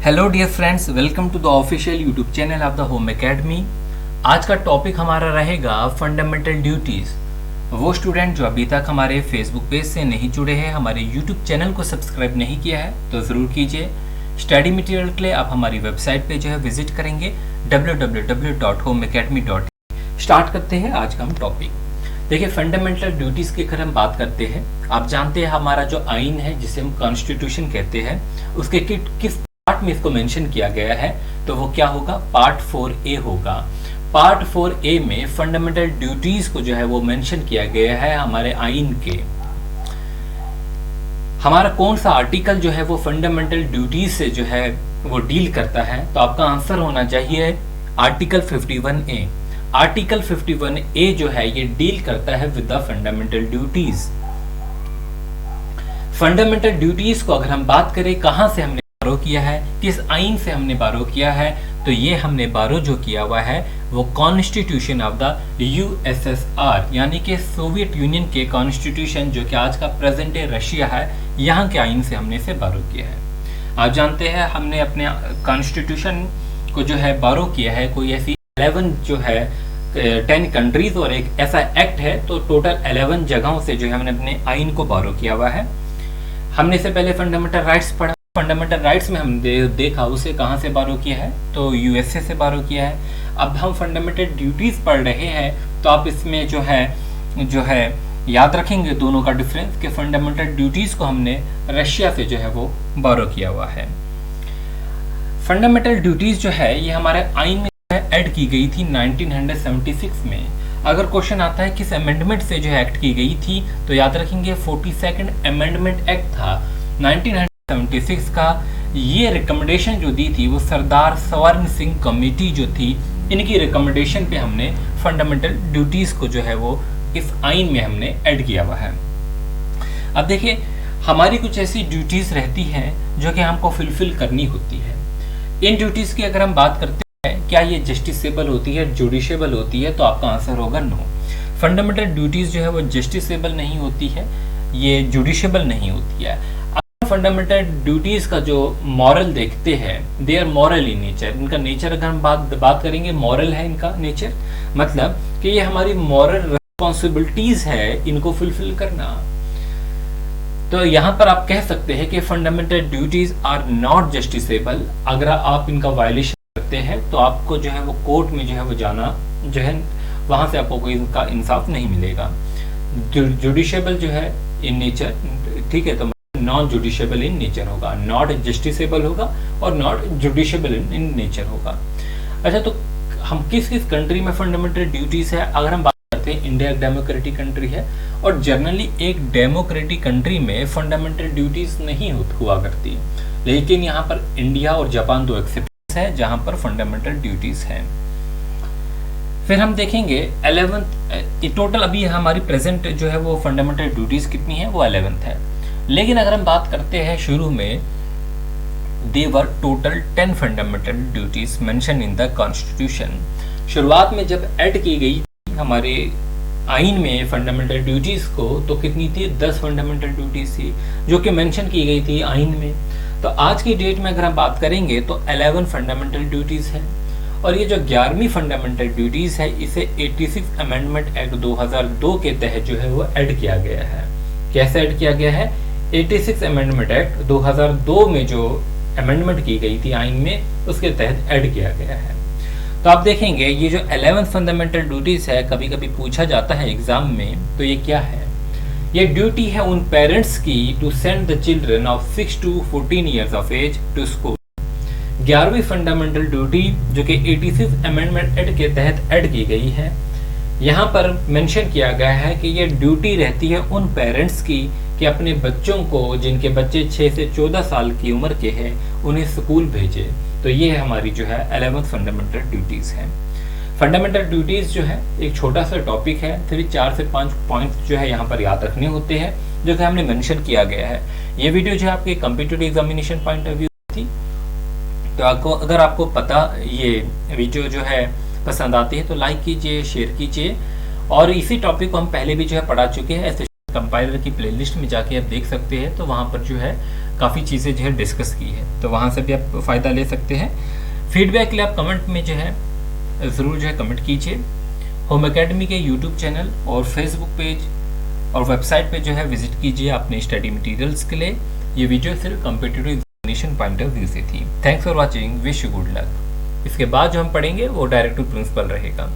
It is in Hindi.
Hello dear friends, welcome to the official YouTube channel of the home academy. आज का टॉपिक हमारा रहेगा फंडामेंटल ड्यूटीज़। वो स्टूडेंट जो अभी तक हमारे फेसबुक पेज से नहीं जुड़े हैं, हमारे यूट्यूब चैनल को सब्सक्राइब नहीं किया है तो ज़रूर कीजिए। स्टडी मटेरियल के लिए आप हमारी वेबसाइट पे जो है विजिट करेंगे www.homeacademy.in। स्टार्ट करते हैं आज का हम टॉपिक। देखिए, फंडामेंटल ड्यूटीज़ की अगर हम बात करते हैं, आप जानते हैं हमारा जो आइन है जिसे हम कॉन्स्टिट्यूशन कहते हैं, उसके किस पार्ट में इसको मेंशन किया गया है, तो वो क्या होगा, पार्ट 4A होगा। पार्ट 4A में फंडामेंटल ड्यूटीज को जो है वो मेंशन किया गया है हमारे आइन के। हमारा कौन सा आर्टिकल जो है वो फंडामेंटल ड्यूटीज से जो है वो डील करता है, तो आपका आंसर होना चाहिए आर्टिकल 51A। आर्टिकल 51A जो है ये डील करता है with the fundamental duties. Fundamental duties को अगर हम बात करें कहां से हमने बारो किया है, किस आइन से हमने बारो किया है, तो ये हमने बारो जो किया हुआ है वो कॉन्स्टिट्यूशन ऑफ द यूएसएसआर, यानी कि सोवियत यूनियन के कॉन्स्टिट्यूशन जो कि आज का प्रेजेंट डे रशिया है, यहाँ के आइन से हमने इसे बारो किया है। आप जानते हैं हमने अपने कॉन्स्टिट्यूशन को जो है बारो किया है, कोई ऐसी 11 जो है 10 कंट्रीज और एक ऐसा एक्ट है, तो टोटल 11 जगहों से जो है हमने अपने आइन को बारो किया हुआ है। हमने इससे पहले फंडामेंटल राइट्स पढ़ा। फंडामेंटल राइट्स में हमने देखा उसे कहाँ से बारो किया है, तो यूएसए से बारो किया है। अब हम फंडामेंटल ड्यूटीज पढ़ रहे हैं, तो आप इसमें जो है याद रखेंगे दोनों का डिफरेंस कि फंडामेंटल ड्यूटीज को हमने रशिया से जो है वो बारो किया हुआ है। फंडामेंटल ड्यूटीज जो है ये हमारे आइन में ऐड की गई थी 1976 में। अगर क्वेश्चन आता है किस अमेंडमेंट से जो है एक्ट की गई थी, तो याद रखेंगे 42nd अमेंडमेंट एक्ट था 1976 का। ये रिकमेंडेशन जो दी थी वो सरदार स्वर्ण सिंह कमेटी जो थी, इनकी रिकमेंडेशन पे हमने फंडामेंटल ड्यूटीज को जो है वो इस आइन में हमने ऐड किया हुआ है। अब देखिए, हमारी कुछ ऐसी ड्यूटीज रहती हैं जो कि हमको फुलफिल करनी होती है। इन ड्यूटीज की अगर हम बात करते हैं, क्या ये जस्टिसेबल होती है, जुडिशेबल होती है, तो आपका आंसर होगा नो। फंडामेंटल ड्यूटीज जो है वो जस्टिसेबल नहीं होती है, ये जुडिशेबल नहीं होती है। फंडामेंटल ड्यूटीज का जो मॉरल देखते हैं, they are moral in nature. इनका नेचर अगर हम बात करेंगे, मॉरल है इनका नेचर, मतलब कि ये हमारी मॉरल रिस्पॉन्सिबिलिटीज है इनको फुलफिल करना। तो यहाँ पर आप कह सकते हैं कि fundamental duties are not justiciable. अगर आप इनका वायलेशन करते हैं तो आपको जो है वो कोर्ट में जो है वो जाना जो है, वहां से आपको कोई इनका इंसाफ नहीं मिलेगा। जुडिशेबल जो है इन नेचर, ठीक है, तो नॉन जुडिशेबल इन नेचर होगा, नॉट जस्टिसेबल होगा और नॉट जुडिशेबल इन नेचर होगा। अच्छा, तो हम किस किस कंट्री में फंडामेंटल ड्यूटीज है, अगर हम बात करते हैं, इंडिया एक डेमोक्रेटिक कंट्री है और जनरली एक डेमोक्रेटिक कंट्री में फंडामेंटल ड्यूटीज नहीं हुआ करती, लेकिन यहाँ पर इंडिया और जापान दो एक्सेप्शंस है जहां पर फंडामेंटल ड्यूटीज है। फिर हम देखेंगे 11th, टोटल अभी हमारी प्रेजेंट जो है वो फंडामेंटल ड्यूटीज कितनी है, वो 11th है। लेकिन अगर हम बात करते हैं शुरू में, they were 10 fundamental duties mention in the constitution. शुरुआत में जब ऐड की गई हमारे आइन में फंडामेंटल ड्यूटीज को, तो कितनी थी, 10 फंडामेंटल ड्यूटीज थी जो कि मेंशन की गई थी आइन में। तो आज की डेट में अगर हम बात करेंगे तो 11 फंडामेंटल ड्यूटीज है। और ये जो 11वीं फंडामेंटल ड्यूटीज है, इसे 86 अमेंडमेंट एक्ट 2002 के तहत जो है वो ऐड किया गया है। कैसे ऐड किया गया है, 86 अमेंडमेंट एक्ट 2002 में जो अमेंडमेंट की गई थी आइन में, उसके तहत ऐड किया गया है। तो आप देखेंगे ये जो 11 फंडामेंटल ड्यूटीज है, कभी कभी पूछा जाता है एग्जाम में, तो ये क्या है, ये ड्यूटी है उन पेरेंट्स की to send the children of 6 to 14 years of age to school. 11वीं फंडामेंटल ड्यूटी जो कि 86 अमेंडमेंट एक्ट के तहत ऐड की गई है, यहाँ पर मेंशन किया गया है कि ये ड्यूटी रहती है उन पेरेंट्स की कि अपने बच्चों को, जिनके बच्चे 6 से 14 साल की उम्र के हैं, उन्हें स्कूल भेजे। तो ये हमारी जो है 11th फंडामेंटल ड्यूटीज है। फंडामेंटल ड्यूटीज जो है एक छोटा सा टॉपिक है, फिर 4 से 5 पॉइंट्स जो है यहाँ पर याद रखने होते हैं जो कि हमने मेंशन किया गया है। ये वीडियो जो है आपके competitive examination point of view थी, तो अगर आपको पता ये वीडियो जो है पसंद आती है तो लाइक कीजिए, शेयर कीजिए। और इसी टॉपिक को हम पहले भी जो है पढ़ा चुके हैं, ऐसे कंपाइलर की प्लेलिस्ट में जाके आप देख सकते हैं, तो वहाँ पर जो है काफ़ी चीज़ें जो है डिस्कस की है, तो वहाँ से भी आप फ़ायदा ले सकते हैं। फीडबैक के लिए आप कमेंट में जो है ज़रूर जो है कमेंट कीजिए। होम एकेडमी के यूट्यूब चैनल और फेसबुक पेज और वेबसाइट पे जो है विजिट कीजिए अपने स्टडी मटेरियल्स के लिए। ये वीडियो सिर्फ competitive examination point of view से थी। Thanks for watching, wish you good luck. इसके बाद जो हम पढ़ेंगे वो डायरेक्ट टू प्रिंसिपल रहेगा।